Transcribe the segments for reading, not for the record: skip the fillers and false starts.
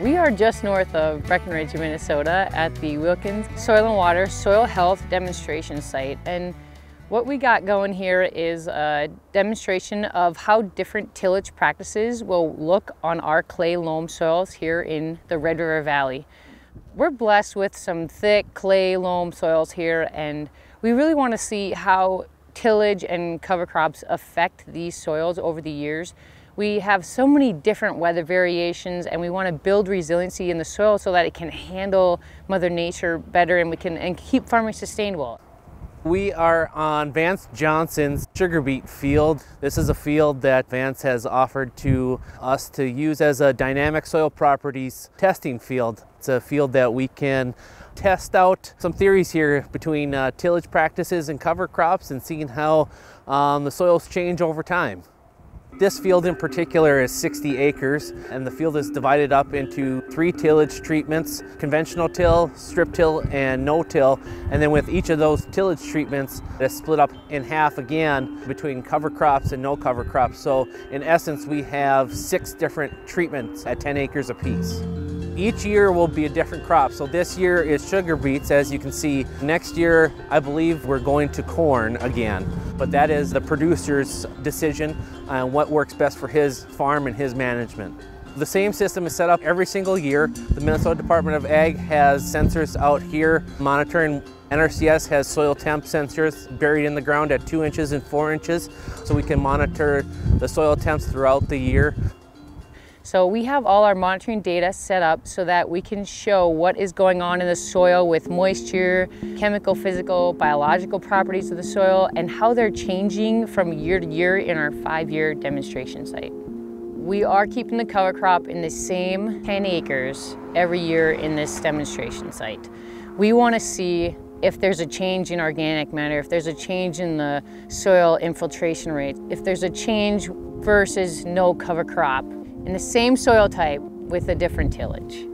We are just north of Breckenridge, Minnesota at the Wilkins Soil and Water Soil Health Demonstration Site. And what we got going here is a demonstration of how different tillage practices will look on our clay loam soils here in the Red River Valley. We're blessed with some thick clay loam soils here, and we really want to see how tillage and cover crops affect these soils over the years. We have so many different weather variations, and we want to build resiliency in the soil so that it can handle Mother Nature better and we can keep farming sustainable. We are on Vance Johnson's sugar beet field. This is a field that Vance has offered to us to use as a dynamic soil properties testing field. It's a field that we can test out some theories here between tillage practices and cover crops and seeing how the soils change over time. This field in particular is 60 acres, and the field is divided up into 3 tillage treatments: conventional till, strip till, and no-till. And then with each of those tillage treatments, it's split up in half again between cover crops and no cover crops. So in essence, we have 6 different treatments at 10 acres apiece. Each year will be a different crop. So this year is sugar beets, as you can see. Next year, I believe we're going to corn again, but that is the producer's decision on what works best for his farm and his management. The same system is set up every single year. The Minnesota Department of Ag has sensors out here monitoring. NRCS has soil temp sensors buried in the ground at 2 inches and 4 inches, so we can monitor the soil temps throughout the year. So we have all our monitoring data set up so that we can show what is going on in the soil with moisture, chemical, physical, biological properties of the soil, and how they're changing from year to year in our 5-year demonstration site. We are keeping the cover crop in the same 10 acres every year in this demonstration site. We want to see if there's a change in organic matter, if there's a change in the soil infiltration rate, if there's a change versus no cover crop in the same soil type with a different tillage.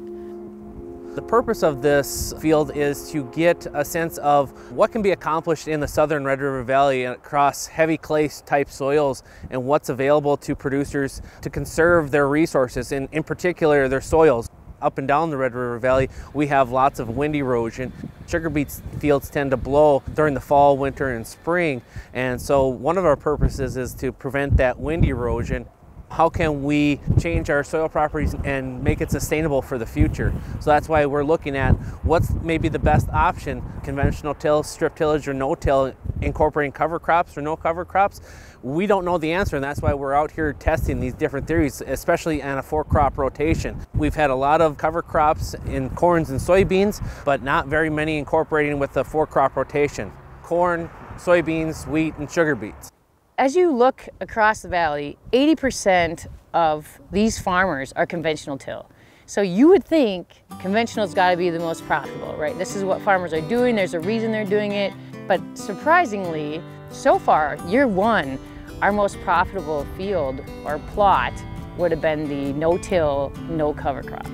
The purpose of this field is to get a sense of what can be accomplished in the southern Red River Valley across heavy clay type soils and what's available to producers to conserve their resources, and in particular their soils. Up and down the Red River Valley, we have lots of wind erosion. Sugar beet fields tend to blow during the fall, winter, and spring, and so one of our purposes is to prevent that wind erosion. How can we change our soil properties and make it sustainable for the future? So that's why we're looking at what's maybe the best option: conventional till, strip tillage, or no-till, incorporating cover crops or no cover crops. We don't know the answer, and that's why we're out here testing these different theories, especially on a 4-crop rotation. We've had a lot of cover crops in corns and soybeans, but not very many incorporating with the 4-crop rotation: corn, soybeans, wheat, and sugar beets. As you look across the valley, 80% of these farmers are conventional till. So you would think conventional's got to be the most profitable, right? This is what farmers are doing, there's a reason they're doing it. But surprisingly, so far, year 1, our most profitable field or plot would have been the no-till, no cover crop.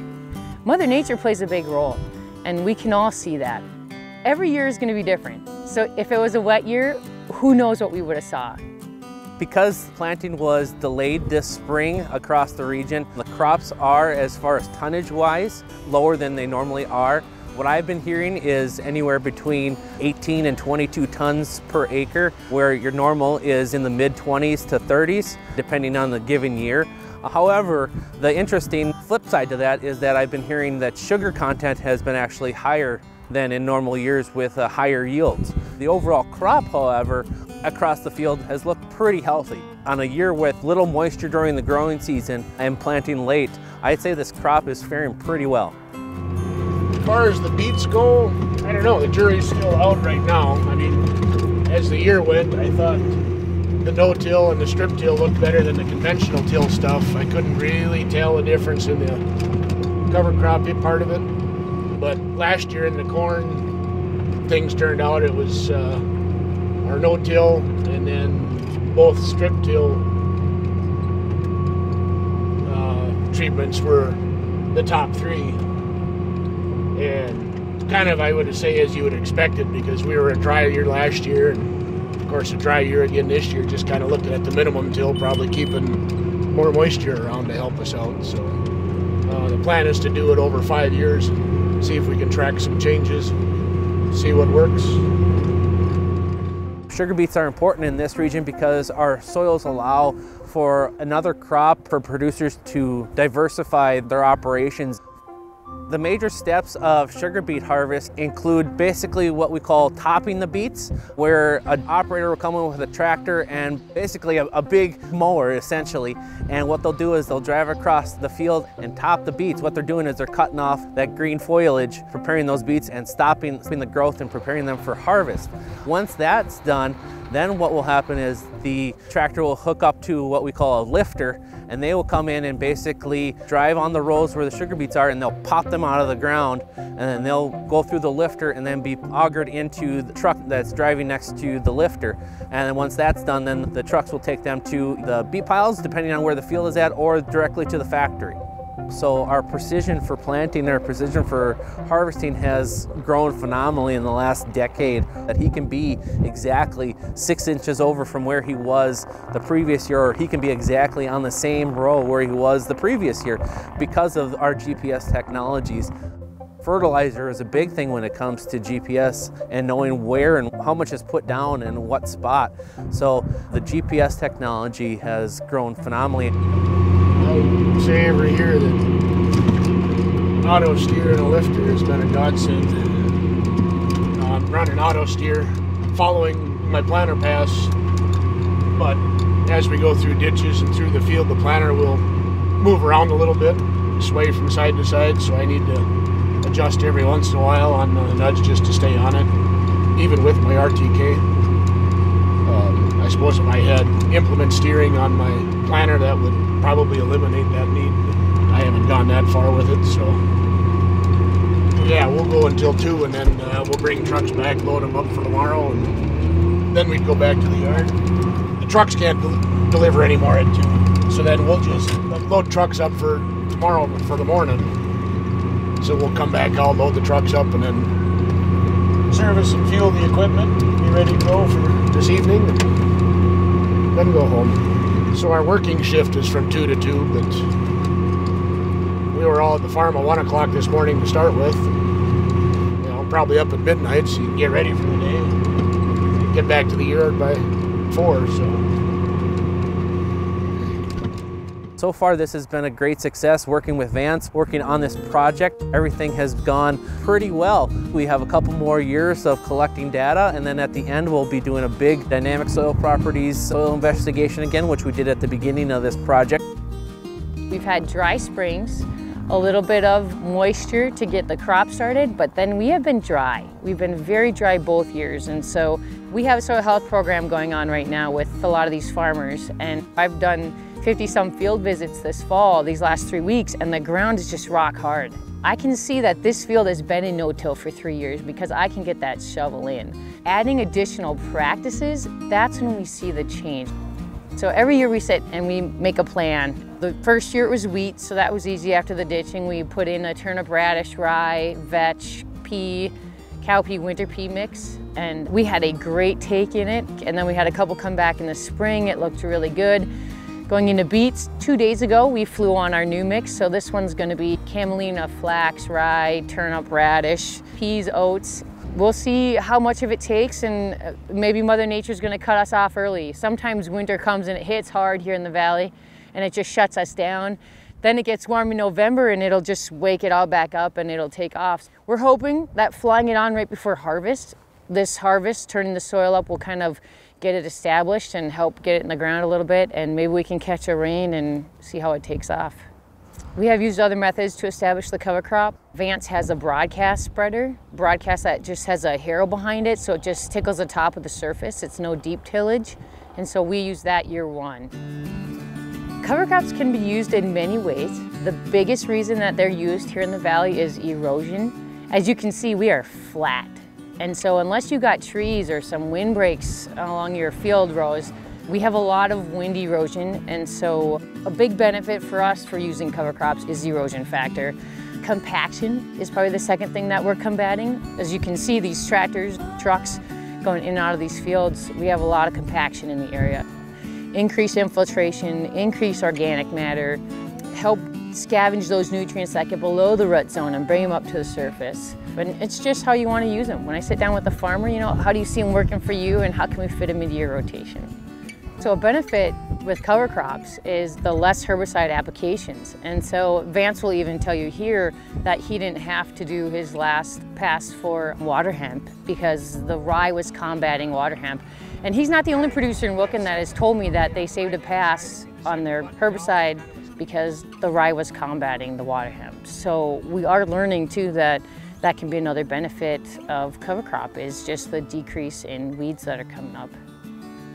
Mother Nature plays a big role, and we can all see that. Every year is going to be different. So if it was a wet year, who knows what we would have saw. Because planting was delayed this spring across the region, the crops are, as far as tonnage-wise, lower than they normally are. What I've been hearing is anywhere between 18 and 22 tons per acre, where your normal is in the mid-20s to 30s, depending on the given year. However, the interesting flip side to that is that I've been hearing that sugar content has been actually higher than in normal years with higher yields. The overall crop, however, across the field has looked pretty healthy. On a year with little moisture during the growing season and planting late, I'd say this crop is faring pretty well. As far as the beets go, I don't know, the jury's still out right now. I mean, as the year went, I thought the no-till and the strip till looked better than the conventional till stuff. I couldn't really tell the difference in the cover crop part of it. But last year in the corn, things turned out it was our no-till and then both strip till treatments were the top 3. And kind of, I would say, as you would expect it, because we were a dry year last year, and of course a dry year again this year, just kind of looking at the minimum till, probably keeping more moisture around to help us out. So The plan is to do it over 5 years and see if we can track some changes, see what works. Sugar beets are important in this region because our soils allow for another crop for producers to diversify their operations. The major steps of sugar beet harvest include basically what we call topping the beets, where an operator will come in with a tractor and basically a big mower essentially. And what they'll do is they'll drive across the field and top the beets. What they're doing is they're cutting off that green foliage, preparing those beets and stopping the growth and preparing them for harvest. Once that's done, then what will happen is the tractor will hook up to what we call a lifter, and they will come in and basically drive on the rows where the sugar beets are, and they'll pop them out of the ground, and then they'll go through the lifter and then be augered into the truck that's driving next to the lifter. And then once that's done, then the trucks will take them to the beet piles, depending on where the field is at, or directly to the factory. So our precision for planting, our precision for harvesting has grown phenomenally in the last decade. That he can be exactly 6 inches over from where he was the previous year, or he can be exactly on the same row where he was the previous year because of our GPS technologies. Fertilizer is a big thing when it comes to GPS and knowing where and how much is put down and what spot. So the GPS technology has grown phenomenally. I say every year that auto steer and a lifter has been a godsend. I'm running auto steer, following my planter pass, but as we go through ditches and through the field, the planter will move around a little bit, sway from side to side, so I need to adjust every once in a while on the nudge just to stay on it, even with my RTK. I suppose if I had implement steering on my planter, that would probably eliminate that need, but I haven't gone that far with it, so yeah, we'll go until 2, and then we'll bring trucks back, load them up for tomorrow, and then we'd go back to the yard. The trucks can't deliver anymore at 2, so then we'll just load trucks up for tomorrow for the morning. So we'll come back, I'll load the trucks up, and then service and fuel the equipment, be ready to go for this evening, and then go home. So our working shift is from 2 to 2, but we were all at the farm at 1 o'clock this morning to start with. You know, probably up at midnight, so you can get ready for the day. Get back to the yard by 4, So far, this has been a great success working with Vance, working on this project. Everything has gone pretty well. We have a couple more years of collecting data, and then at the end, we'll be doing a big dynamic soil properties soil investigation again, which we did at the beginning of this project. We've had dry springs, a little bit of moisture to get the crop started, but then we have been dry. We've been very dry both years, and so we have a soil health program going on right now with a lot of these farmers, and I've done 50-some field visits this fall, these last 3 weeks, and the ground is just rock hard. I can see that this field has been in no-till for 3 years because I can get that shovel in. Adding additional practices, that's when we see the change. So every year we sit and we make a plan. The first year it was wheat, so that was easy after the ditching. We put in a turnip, radish, rye, vetch, pea, cowpea, winter pea mix, and we had a great take in it. And then we had a couple come back in the spring. It looked really good. Going into beets, 2 days ago, we flew on our new mix. So this one's gonna be camelina, flax, rye, turnip, radish, peas, oats. We'll see how much of it takes, and maybe Mother Nature's gonna cut us off early. Sometimes winter comes and it hits hard here in the valley and it just shuts us down. Then it gets warm in November and it'll just wake it all back up and it'll take off. We're hoping that flying it on right before harvest, this harvest, turning the soil up, will kind of get it established and help get it in the ground a little bit, and maybe we can catch a rain and see how it takes off. We have used other methods to establish the cover crop. Vance has a broadcast spreader, broadcast that just has a harrow behind it, so it just tickles the top of the surface. It's no deep tillage, and so we use that year 1. Cover crops can be used in many ways. The biggest reason that they're used here in the valley is erosion. As you can see, we are flat. And so unless you got trees or some windbreaks along your field rows, we have a lot of wind erosion. And so a big benefit for us for using cover crops is the erosion factor. Compaction is probably the second thing that we're combating. As you can see, these tractors, trucks going in and out of these fields, we have a lot of compaction in the area. Increase infiltration, increase organic matter, help scavenge those nutrients that get below the root zone and bring them up to the surface. But it's just how you want to use them. When I sit down with the farmer, you know, how do you see them working for you and how can we fit them into your rotation? So a benefit with cover crops is the less herbicide applications. And so Vance will even tell you here that he didn't have to do his last pass for water hemp because the rye was combating water hemp. And he's not the only producer in Wilkins that has told me that they saved a pass on their herbicide because the rye was combating the water hemp. So we are learning too that that can be another benefit of cover crop is just the decrease in weeds that are coming up.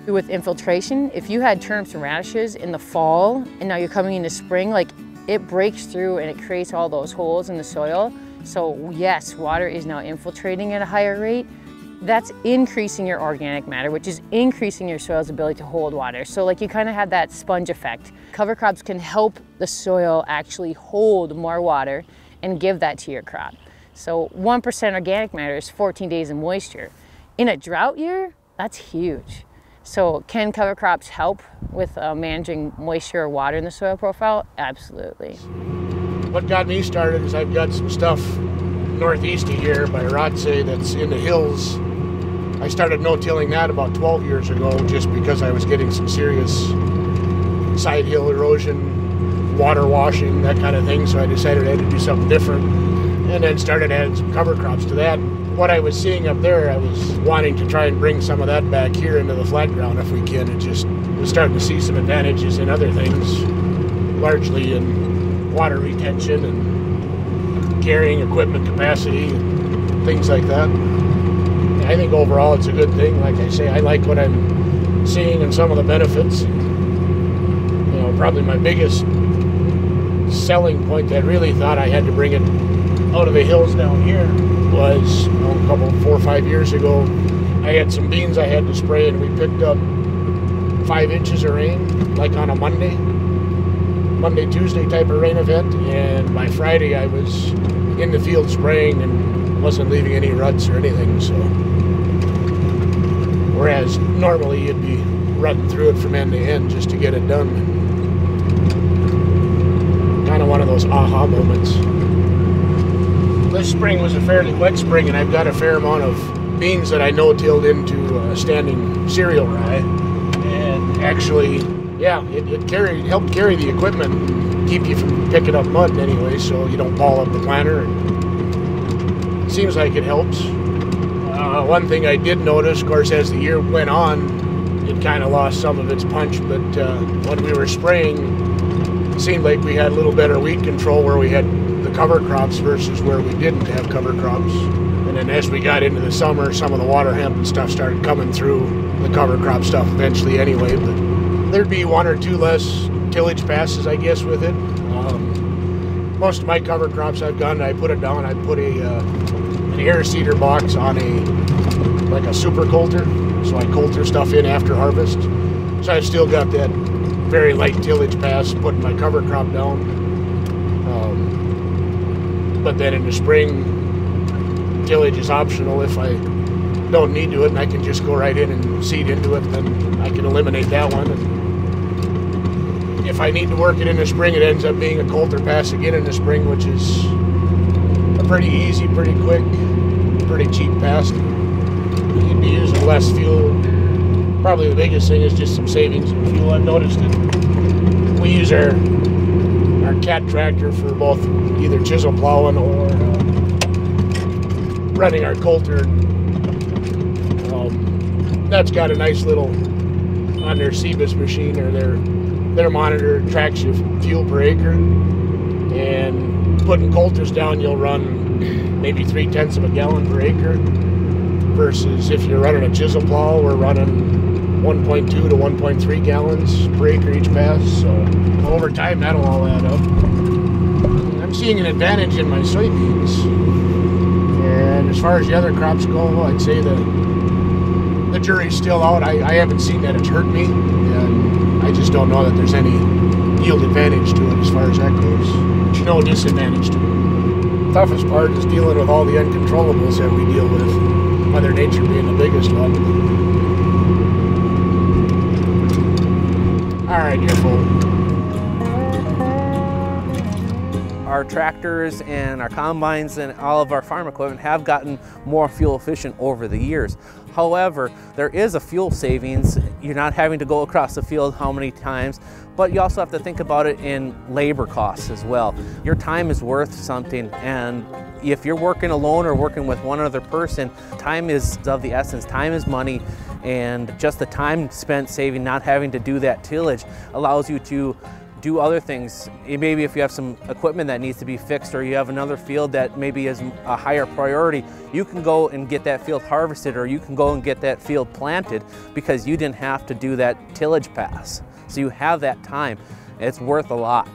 With infiltration, if you had turnips and radishes in the fall and now you're coming into spring, like it breaks through and it creates all those holes in the soil. So yes, water is now infiltrating at a higher rate. That's increasing your organic matter, which is increasing your soil's ability to hold water. So like you kind of have that sponge effect. Cover crops can help the soil actually hold more water and give that to your crop. So 1% organic matter is 14 days of moisture. In a drought year, that's huge. So can cover crops help with managing moisture or water in the soil profile? Absolutely. What got me started is I've got some stuff northeast of here by Rotsay that's in the hills. I started no-tilling that about 12 years ago just because I was getting some serious side hill erosion, water washing, that kind of thing. So I decided I had to do something different and then started adding some cover crops to that. What I was seeing up there, I was wanting to try and bring some of that back here into the flat ground if we can. It just was starting to see some advantages in other things, largely in water retention and carrying equipment capacity and things like that. I think overall it's a good thing. Like I say, I like what I'm seeing and some of the benefits. You know, probably my biggest selling point that I really thought I had to bring it out of the hills down here was, you know, a couple, 4 or 5 years ago, I had some beans I had to spray and we picked up 5 inches of rain, like on a Monday, Tuesday type of rain event, and by Friday I was in the field spraying and wasn't leaving any ruts or anything. So, whereas normally you'd be rutting through it from end to end just to get it done. Kind of one of those aha moments. This spring was a fairly wet spring, and I've got a fair amount of beans that I no-tilled into standing cereal rye. And actually, yeah, it helped carry the equipment and keep you from picking up mud anyway, so you don't ball up the planter. It seems like it helps. One thing I did notice, of course, as the year went on, it kind of lost some of its punch, but when we were spraying, it seemed like we had a little better weed control where we had the cover crops versus where we didn't have cover crops. And then as we got into the summer, some of the water hemp and stuff started coming through the cover crop stuff eventually anyway. But there'd be 1 or 2 less tillage passes, I guess, with it. Most of my cover crops I've done, I put it down. I put an air seeder box on like a super coulter, so I coulter stuff in after harvest. So I've still got that very light tillage pass, putting my cover crop down. But then in the spring, tillage is optional. If I don't need to it and I can just go right in and seed into it, then I can eliminate that one. And if I need to work it in the spring, it ends up being a coulter pass again in the spring, which is a pretty easy, pretty quick, pretty cheap pass. You'd be using less fuel. Probably the biggest thing is just some savings in fuel. I've noticed it. We use our cat tractor for both either chisel plowing or running our coulter. That's got a nice little, on their CBIS machine or their monitor, tracks your fuel per acre. And putting coulters down, you'll run maybe 3/10 of a gallon per acre. Versus if you're running a chisel plow, we're running 1.2 to 1.3 gallons per acre each pass. So over time, that'll all add up. I'm seeing an advantage in my soybeans. And as far as the other crops go, I'd say the jury's still out. I haven't seen that it's hurt me, and I just don't know that there's any yield advantage to it as far as that goes. There's no disadvantage to it. The toughest part is dealing with all the uncontrollables that we deal with, Mother Nature being the biggest one. All right, you're full. our tractors and our combines and all of our farm equipment have gotten more fuel efficient over the years. However, there is a fuel savings. You're not having to go across the field how many times, but you also have to think about it in labor costs as well. Your time is worth something, and if you're working alone or working with one other person, time is of the essence. Time is money, and just the time spent saving, not having to do that tillage, allows you to do other things. Maybe if you have some equipment that needs to be fixed, or you have another field that maybe is a higher priority, you can go and get that field harvested, or you can go and get that field planted because you didn't have to do that tillage pass. So you have that time. It's worth a lot.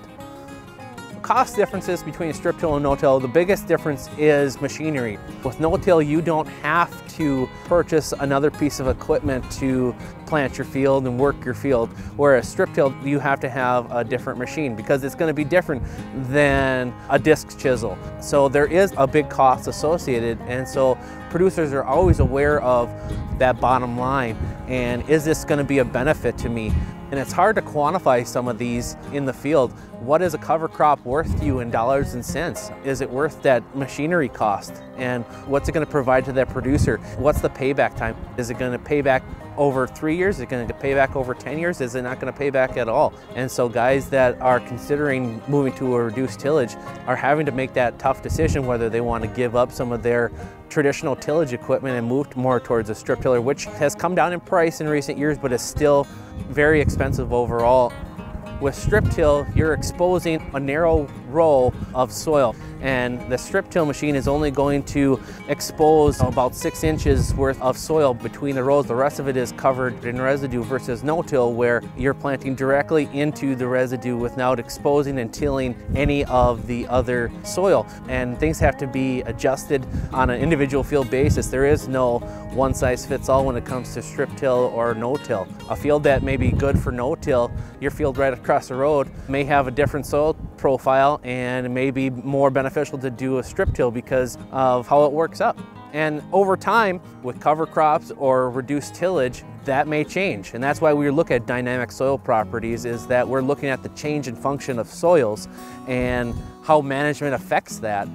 Cost differences between strip till and no-till, the biggest difference is machinery. With no-till, you don't have to purchase another piece of equipment to plant your field and work your field, whereas strip till, you have to have a different machine because it's going to be different than a disc chisel. So there is a big cost associated, and so producers are always aware of that bottom line, and is this going to be a benefit to me? And it's hard to quantify some of these in the field. What is a cover crop worth to you in dollars and cents? Is it worth that machinery cost? And what's it going to provide to that producer? What's the payback time? Is it going to pay back over 3 years? Is it going to pay back over 10 years? Is it not going to pay back at all? And so guys that are considering moving to a reduced tillage are having to make that tough decision whether they want to give up some of their traditional tillage equipment and move more towards a strip tiller, which has come down in price in recent years, but is still very expensive overall. With strip till, you're exposing a narrow row of soil, and the strip till machine is only going to expose about 6 inches worth of soil between the rows. The rest of it is covered in residue, versus no-till, where you're planting directly into the residue without exposing and tilling any of the other soil. And things have to be adjusted on an individual field basis. There is no one size fits all when it comes to strip till or no-till. A field that may be good for no-till, your field right across the road may have a different soil profile, and it may be more beneficial to do a strip till because of how it works up. And over time, with cover crops or reduced tillage, that may change. And that's why we look at dynamic soil properties, is that we're looking at the change in function of soils and how management affects that.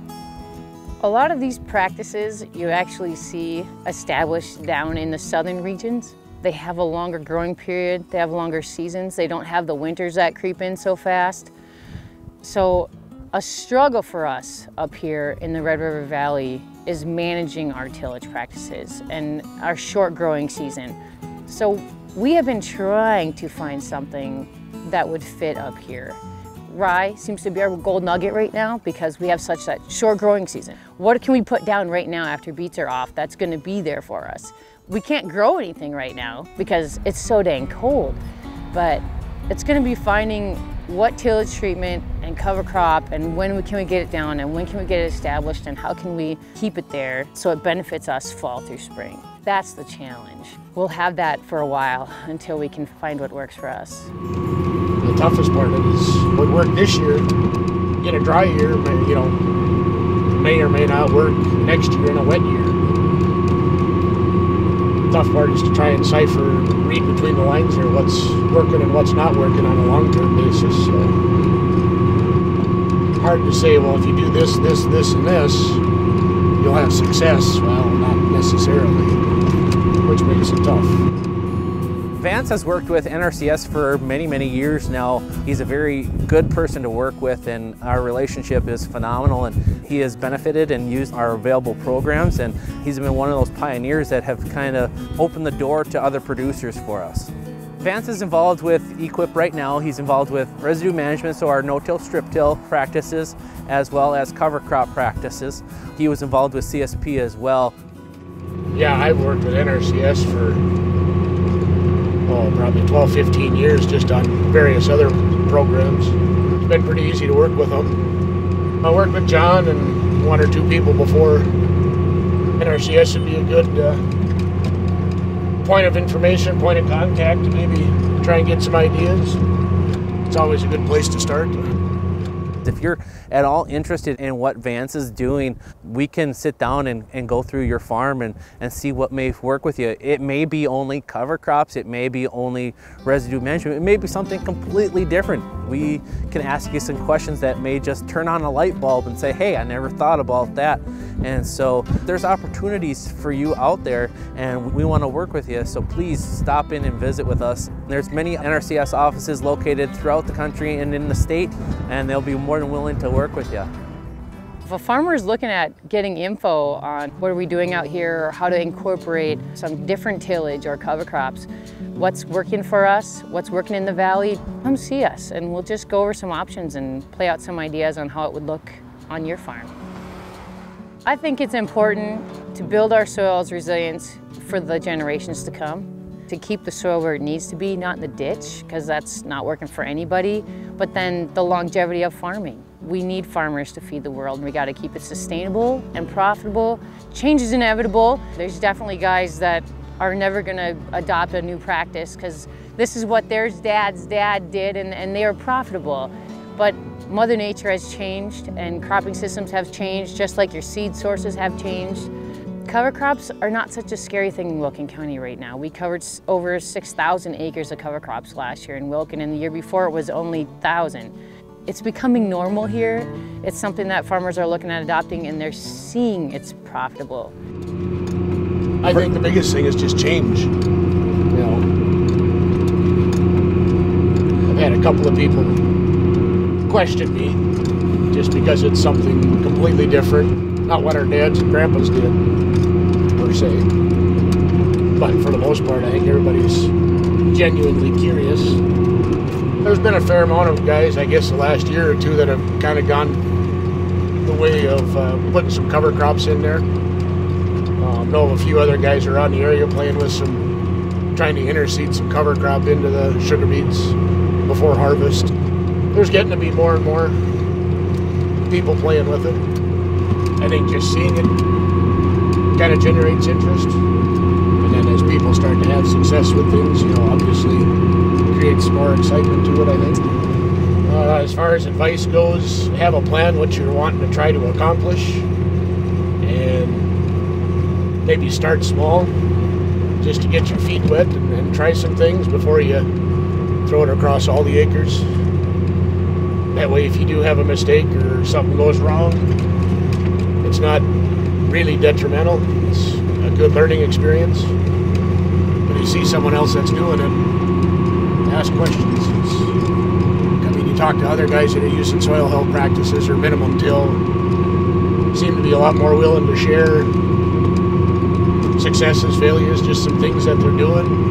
A lot of these practices you actually see established down in the southern regions. They have a longer growing period, they have longer seasons, they don't have the winters that creep in so fast. So a struggle for us up here in the Red River Valley is managing our tillage practices and our short growing season. So we have been trying to find something that would fit up here. Rye seems to be our gold nugget right now because we have such that short growing season. What can we put down right now after beets are off that's going to be there for us? We can't grow anything right now because it's so dang cold, but it's going to be finding what tillage treatment and cover crop and when can we get it down and when can we get it established and how can we keep it there so it benefits us fall through spring. That's the challenge. We'll have that for a while until we can find what works for us. The toughest part of it is what worked this year in a dry year, may or may not work next year in a wet year. The tough part is to try and read between the lines here, what's working and what's not working on a long-term basis. So hard to say, well, if you do this, this, this, and this, you'll have success. Well, not necessarily, which makes it tough. Vance has worked with NRCS for many, many years now. He's a very good person to work with, and our relationship is phenomenal, and he has benefited and used our available programs, and he's been one of those pioneers that have kind of opened the door to other producers for us. Vance is involved with EQIP right now. He's involved with residue management, so our no-till, strip-till practices, as well as cover crop practices. He was involved with CSP as well. Yeah, I've worked with NRCS for probably 12, 15 years just on various other programs. It's been pretty easy to work with them. I worked with John and one or two people before. NRCS would be a good point of information, point of contact to maybe try and get some ideas. It's always a good place to start. fields. If you're at all interested in what Vance is doing, we can sit down and go through your farm and see what may work with you. It may be only cover crops, it may be only residue management, it may be something completely different. We can ask you some questions that may just turn on a light bulb and say, hey, I never thought about that. And so there's opportunities for you out there, and we want to work with you, so please stop in and visit with us. There's many NRCS offices located throughout the country and in the state, and they'll be more than willing to work with you. If a farmer is looking at getting info on what are we doing out here, or how to incorporate some different tillage or cover crops, what's working for us, what's working in the valley, come see us and we'll just go over some options and play out some ideas on how it would look on your farm. I think it's important to build our soil's resilience for the generations to come, to keep the soil where it needs to be, not in the ditch, because that's not working for anybody, but then the longevity of farming. We need farmers to feed the world, and we got to keep it sustainable and profitable. Change is inevitable. There's definitely guys that are never going to adopt a new practice because this is what their dad's dad did, and they are profitable. But Mother Nature has changed, and cropping systems have changed, just like your seed sources have changed. Cover crops are not such a scary thing in Wilkins County right now. We covered over 6,000 acres of cover crops last year in Wilkins, and the year before it was only 1,000. It's becoming normal here. It's something that farmers are looking at adopting, and they're seeing it's profitable. I think the biggest thing is just change. You know, I've had a couple of people question me just because it's something completely different, not what our dads and grandpas did, per se. But for the most part, I think everybody's genuinely curious. There's been a fair amount of guys, I guess, the last year or two that have kind of gone the way of putting some cover crops in there. I know of a few other guys around the area playing with some, trying to interseed some cover crop into the sugar beets before harvest. There's getting to be more and more people playing with it. I think just seeing it kind of generates interest. And then as people start to have success with things, you know, obviously creates more excitement to it, I think. As far as advice goes, have a plan what you're wanting to try to accomplish. And maybe start small, just to get your feet wet and try some things before you throw it across all the acres. That way, if you do have a mistake or something goes wrong, it's not really detrimental. It's a good learning experience. When you see someone else that's doing it, ask questions. I mean, you talk to other guys that are using soil health practices or minimum till, seem to be a lot more willing to share successes, failures, just some things that they're doing.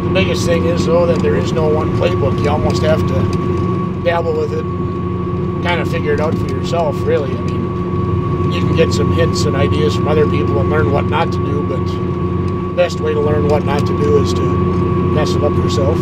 The biggest thing is, though, that there is no one playbook. You almost have to dabble with it, kind of figure it out for yourself, really. I mean, you can get some hints and ideas from other people and learn what not to do, but the best way to learn what not to do is to mess it up yourself.